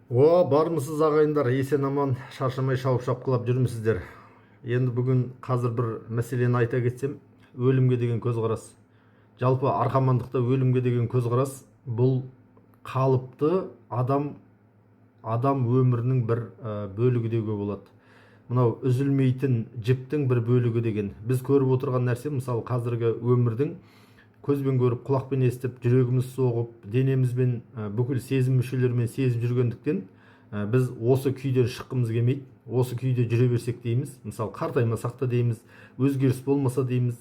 Бармысыз ағайындар, есен аман шаршамай шауып шапқылап жүрмісіздер. Енді бүгін қазір бір мәселені айта кетсем, өлімге деген көзқарас. Жалпы арқамандықта өлімге деген көзқарас бұл қалыпты адам өмірінің бір бөлігі деуге болады. Мынау үзілмейтін жіптің бір бөлігі деген. Біз көріп отырған нәрсе, мысалы қазіргі өмірдің көзбен көріп, құлақпен естіп, жүрегіміз соғып, денемізбен, бүкіл сезім мүшелерімен сезіп жүргендіктен біз осы күйден шыққымыз келмейді. Осы күйде жүре берсек дейміз. Мысалы қартаймасақ та дейміз, өзгеріс болмаса дейміз.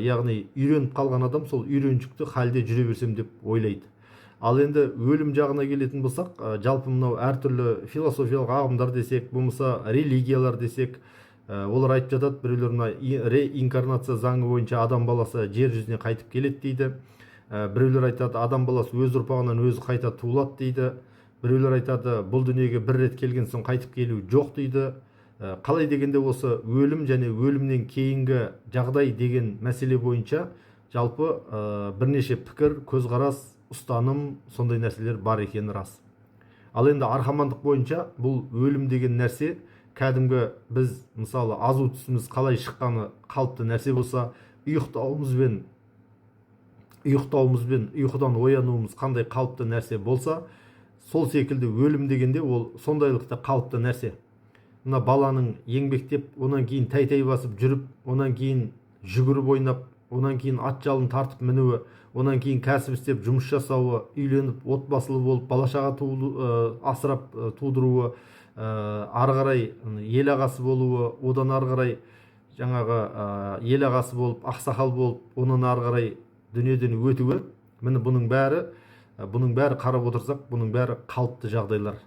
Яғни үйреніп қалған адам сол үйреншікті халде жүре берсем деп ойлайды. Ал енді өлім жағына келетін болсақ, жалпы мынау әртүрлі философиялық ағымдар десек, болмаса религиялар десек, олар айтып жатады, біреулер мына реинкарнация заңы бойынша адам баласы жер жүзіне қайтып келеді дейді. Біреулер айтады, адам баласы өз ұрпағынан өзі қайта туылады дейді. Біреулер айтады, бұл дүниеге бір рет келген соң қайтып келу жоқ дейді. Қалай дегенде осы өлім және өлімнен кейінгі жағдай деген мәселе бойынша жалпы бірнеше пікір, көзқарас, ұстаным, сондай нәрселер бар екені рас. Ал енді арқамандық бойынша бұл өлім деген нәрсе кәдімгі біз мысалы азу түсіміз қалай шыққаны қалыпты нәрсе болса, ұйықтауымызбен ұйқыдан оянуымыз қандай қалыпты нәрсе болса, сол секілді өлім дегенде ол сондайлықта қалыпты нәрсе. Мына баланың еңбектеп, онан кейін тәй басып жүріп, онан кейін жүгіріп ойнап, онан кейін ат жалын тартып мінуі, онан кейін кәсіп істеп жұмыс жасауы, үйленіп отбасылы болып бала шаға асырап тудыруы, ары қарай ел ағасы болуы, одан ары қарай жаңағы ел ағасы болып, ақсақал болып, онан ары қарай дүниеден өтуі, міне бұның бәрі қарап отырсақ, бұның бәрі қалыпты жағдайлар.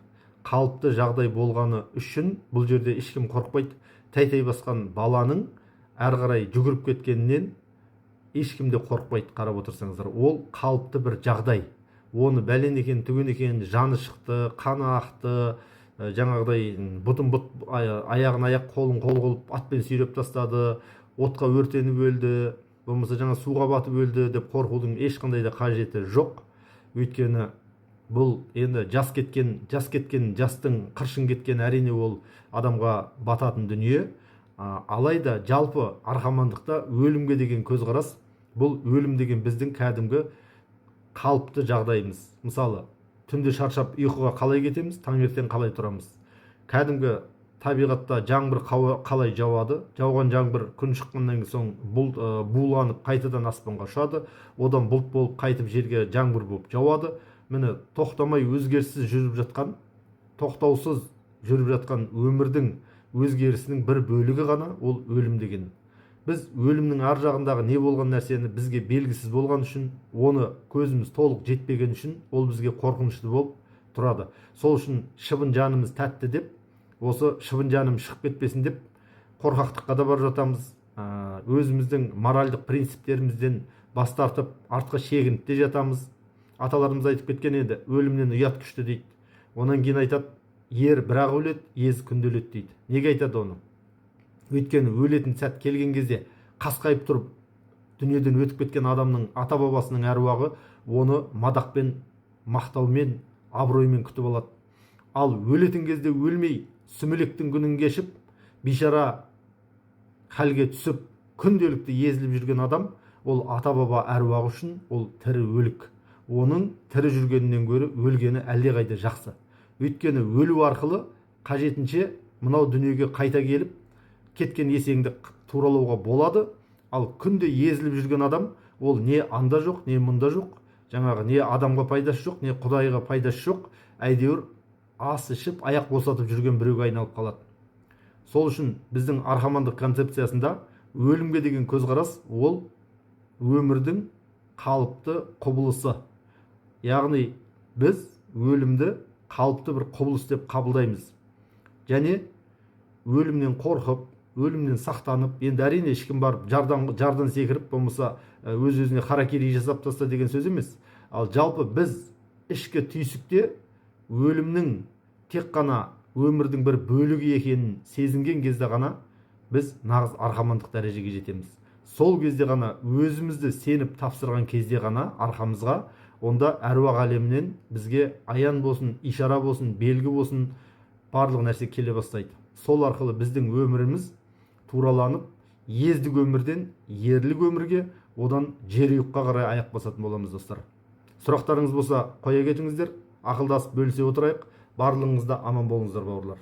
Қалыпты жағдай болғаны үшін бұл жерде ешкім қорықпайды. Тәй басқан баланың ары қарай жүгіріп кеткенінен ешкім де қорықпайды, қарап отырсаңыздар. Ол қалыпты бір жағдай. Оны бәлен екен, түген екен, жаны шықты, қаны ақты, жаңағыдай бұтын бұт, аяғын аяқ, қолын қол қылып атпен сүйреп тастады, отқа өртеніп өлді, болмаса жаңа суға батып өлді деп қорқудың ешқандай да қажеті жоқ. Өйткені бұл енді жас кеткен, жастың қыршын кеткен, әрине ол адамға бататын дүние. Алайда жалпы арқамандықта өлімге деген көзқарас, бұл өлім деген біздің кәдімгі қалыпты жағдайымыз. Мысалы, түнде шаршап ұйқыға қалай кетеміз, таңертең қалай тұрамыз. Кәдімгі табиғатта жаңбыр қалай жауады, жауған жаңбыр күн шыққаннан соң буланып қайтадан аспанға ұшады, одан бұлт болып қайтып жерге жаңбыр болып жауады. Міне тоқтамай өзгеріссіз жүріп жатқан, тоқтаусыз жүріп жатқан өмірдің өзгерісінің бір бөлігі ғана ол өлім деген. Біз өлімнің ар жағындағы не болған нәрсені бізге белгісіз болған үшін, оны көзіміз толық жетпеген үшін ол бізге қорқынышты болып тұрады. Сол үшін шыбын жанымыз тәтті деп, осы шыбын жаным шығып кетпесін деп қорқақтыққа да барып жатамыз. Өзіміздің моральдық принциптерімізден бас тартып артқа шегініп те жатамыз. Аталарымыз айтып кеткен еді, өлімнен ұят күшті дейді. Онан кейін айтады, ер бірақ өледі, ез күнде өледі дейді. Неге айтады оны? Өйткені өлетін сәт келген кезде қасқайып тұрып дүниеден өтіп кеткен адамның ата бабасының әруағы оны мадақпен, мақтаумен, абыроймен күтіп алады. Ал өлетін кезде өлмей, сүмелектің күнін кешіп, бейшара халге түсіп, күнделікті езіліп жүрген адам, ол ата баба әруағы үшін ол тірі өлік. Оның тірі жүргенінен гөрі өлгені әлдеқайда жақсы. Өйткені өлу арқылы қажетінше мынау дүниеге қайта келіп, кеткен есеңді туралауға болады. Ал күнде езіліп жүрген адам, ол не анда жоқ, не мұнда жоқ, жаңағы не адамға пайдасы жоқ, не Құдайға пайдасы жоқ, әйтеуір ас ішіп, аяқ босатып жүрген біреуге айналып қалады. Сол үшін біздің арқамандық концепциясында өлімге деген көзқарас ол өмірдің қалыпты құбылысы. Яғни біз өлімді қалыпты бір құбылыс деп қабылдаймыз. Және өлімнен қорқып, өлімнен сақтанып, енді әрине ешкім барып жардан секіріп, болмаса өз-өзіне харакири жасап таста деген сөз емес. Ал жалпы біз ішкі түйсікте өлімнің тек қана өмірдің бір бөлігі екенін сезінген кезде ғана біз нағыз арқамандық дәрежеге жетеміз. Сол кезде ғана өзімізді сеніп тапсырған кезде ғана арқамызға онда әруақ әлемінен бізге аян болсын, ишара болсын, белгі болсын, барлық нәрсе келе бастайды. Сол арқылы біздің өміріміз тураланып, ездік өмірден ерлік өмірге, одан жерұйыққа қарай аяқ басатын боламыз, достар. Сұрақтарыңыз болса қоя кетіңіздер, ақылдасып бөлісе отырайық. Барлығыңыз да аман болыңыздар, бауырлар.